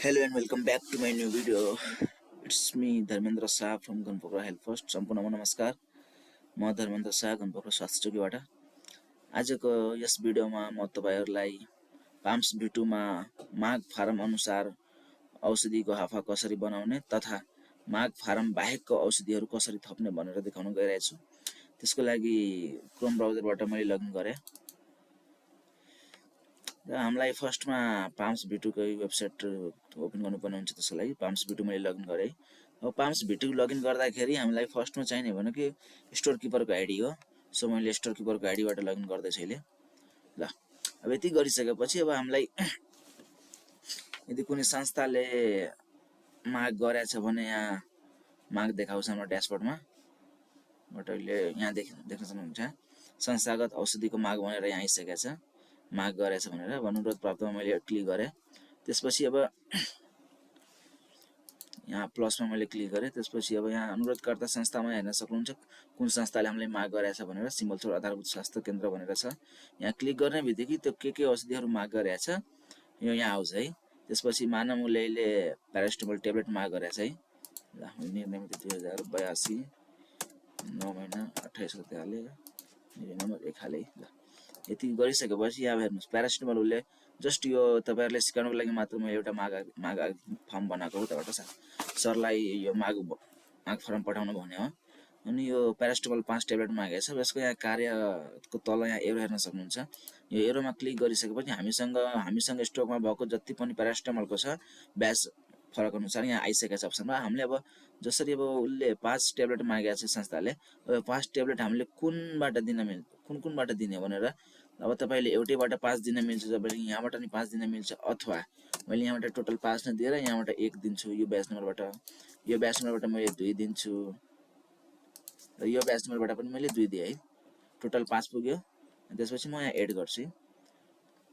Hello and welcome back to my new video. It's me Dharmendra Shah from Ganpokra Health First. सम्पूर्णमा नमस्कार. म धर्मेन्द्र शाह गणपक्रा स्वास्थ्य चौकीबाट आजको यस भिडियोमा म तपाईहरुलाई पाम्स B2 मा माग फारम अनुसार औषधिको हाफा कसरी बनाउने तथा माग फारम बाहेकको औषधिहरु कसरी थप्ने भनेर देखाउन गइरहेको छु। त्यसको लागि क्रोम ब्राउजरबाट मैले लगइन गरे र हामीलाई फर्स्टमा पाम्स B2 को वेबसाइट ओपन गर्नुपर्ने हुन्छ। त्यसको लागि पाम्स B2 मैले लगइन गरे। अब पाम्स B2 लगइन गर्दाखेरि हामीलाई फर्स्टमा चाहिने भनेको स्टोर किपरको आईडी हो। सो मैले स्टोर किपरको आईडीबाट लगइन गर्दै छु अहिले। ल अब यति गरिसकेपछि अब हामीलाई यदि कुनै संस्थाले माग गरेछ भने यहाँ माग देखाउँछ हाम्रो ड्याशबोर्डमा। अहिले यहाँ देख्न सक्नुहुन्छ संस्थागत औषधिको माग भनेर यहाँ आइसकेको छ। माग गरेछ भनेर अनुरोध प्राप्तमा मैले क्लिक गरे। त्यसपछि अब यहाँ प्लसमा मैले क्लिक गरे। त्यसपछि अब यहाँ अनुरोधकर्ता संस्थामा हेर्न सक्नुहुन्छ कुन संस्थाले हामीलाई माग गरेछ भनेर सिमलचौर आधारभूत स्वास्थ्य केन्द्र भनेर छ। यहाँ क्लिक गर्ने बित्तिकै त्यो के औषधिहरु माग गरेछ यो यहाँ आउँछ है। त्यसपछि मानवमूल्यले प्यारासिटामोल ट्याब्लेट माग गरेछ है। ल निर्णय 2082 9 महिना 28 गते हाले नम्बर 1 हाले। ल यति गरिसकेपछि यहाँ हेर्नुस् प्यारासिटामोल उले जस्ट यो तपाईहरुले सिकाउनको लागि मात्र म एउटा माग फर्म बनाएको हो। तपाईहरुले सरलाई यो माग फर्म पठाउनु भन्ने हो। अनि यो प्यारासिटामोल 5 ट्याब्लेट मागेको छ। यसको यहाँ कार्यको तल यहाँ एरो हेर्न सक्नुहुन्छ। यो एरोमा क्लिक गरिसकेपछि हामीसँग स्टकमा भएको जति पनि प्यारासिटामोलको छ ब्याच फरक अनुसार यहाँ आइसकेको छ अप्सनमा। हामीले अब जसरी अब उले 5 ट्याब्लेट मागेको छ संस्थाले, अब 5 ट्याब्लेट हामीले कुनबाट दिन मिल्छ कुनबाट दिने भनेर अब तपाईले एउटैबाट 5 दिन मिल्छ तपाईले यहाँबाट नि 5 दिन मिल्छ अथवा मैले यहाँबाट टोटल 5 न दिएर यहाँबाट 1 दिन्छु। यो ब्याच नम्बरबाट मैले 2 दिन्छु र यो ब्याच नम्बरबाट पनि मैले 2 दिए है। टोटल 5 पुग्यो। त्यसपछि म यहाँ एड गर्छु।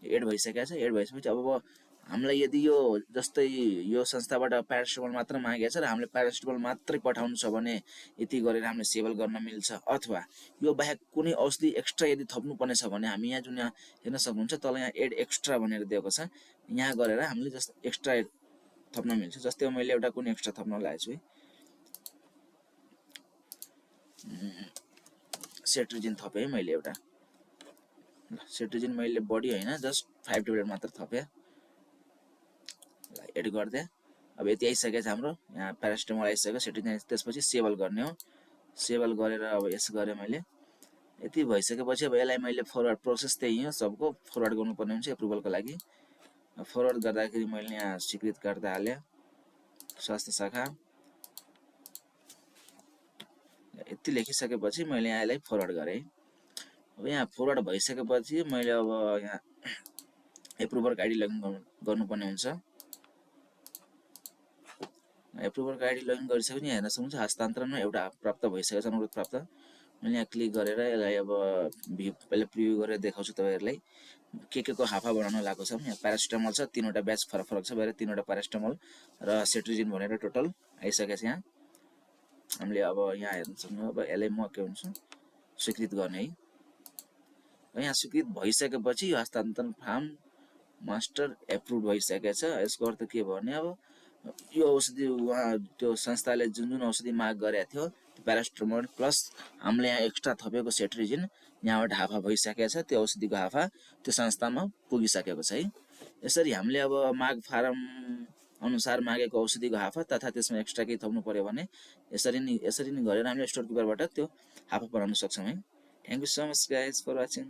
एड भइसकेको छ। एड भइसकेपछि अब हामीलाई यदि यो जस्तै यो संस्थाबाट प्यारासिटामोल मात्र मागेको छ र हामीले प्यारासिटामोल मात्रै पठाउनु छ भने यति गरेर हामीले सेभल गर्न मिल्छ। अथवा यो बाहेक कुनै औषधि एक्स्ट्रा यदि थप्नु पर्ने छ भने हामी यहाँ जुन यहाँ हेर्न सक्नुहुन्छ तल यहाँ एड एक्स्ट्रा भनेर दिएको छ। यहाँ गरेर हामीले जस्तो एक्स्ट्रा थप्न मिल्छ। जस्तै मैले एउटा कुनै एक्स्ट्रा थप्न लागेको छु है। सेट्रिजिन थपे है मैले एउटा। ल सेट्रिजिन मैले बडी हैन जस्ट 5 ट्याब्लेट मात्र थपे। ल एड गर्दै। अब यति आइसकेको छ हाम्रो। यहाँ प्यारासिटामोल आइसक्यो, सेट्रिजिन त्यसपछि सेभल गर्ने हो। सेभल गरेर अब यस गरे मैले। यति भइसकेपछि अब यसलाई मैले फरवर्ड प्रोसेस त्यही हो सबको फरवर्ड गर्नुपर्ने हुन्छ एप्रुभलको लागि। फरवर्ड गर्दाखेरि मैले यहाँ स्वीकृतकर्ता हाले स्वास्थ्य शाखा यति लेखिसकेपछि मैले यसलाई फरवर्ड गरे। अब यहाँ फरवर्ड भइसकेपछि मैले अब यहाँ एप्रुभरको आईडी लगइन गर्नुपर्ने हुन्छ। एप्रुभरको आईडी लगइन गरिसकेपछि हेर्न सक्नुहुन्छ हस्तान्तरणमा एउटा प्राप्त भइसकेको छ अनुरोध प्राप्त। मैले यहाँ क्लिक गरेर यसलाई अब पहिले प्रिभ्यू गरेर देखाउँछु तपाईहरुलाई के को हाफा बनाउन लागेको छ। यहाँ प्यारासिटामोल छ, 3 वटा ब्याच फरक छ भएर 3 वटा प्यारासिटामोल र सेट्रिजिन भनेर टोटल आइसकेको छ। यहाँ हामीले अब यहाँ हेर्न सक्नुहुन्छ। अब यसलाई म के भन्छु स्वीकृत गर्ने है। यहाँ स्वीकृत भइसकेपछि यो हस्तान्तरण फार्म मास्टर एप्रुभड भइसकेको छ। यसको अर्थ के भने अब यो औषधि वहाँ त्यो संस्थाले जुन औषधि माग गरेको थियो प्यारासिटामोल प्लस हामीले यहाँ एक्स्ट्रा थपेको सेट्रिजिन यहाँबाट हाफा भइसकेको छ। त्यो औषधिको हाफा त्यो संस्थामा पुगिसकेको छ है। यसरी हामीले अब माग फारम अनुसार मागेको औषधिको हाफा तथा त्यसमा एक्स्ट्रा केही थप्नु पर्यो भने यसरी नै गरेर हामीले स्टोर किपरबाट त्यो हाफा बनाउन सक्छौं है। Thank you so much guys for watching.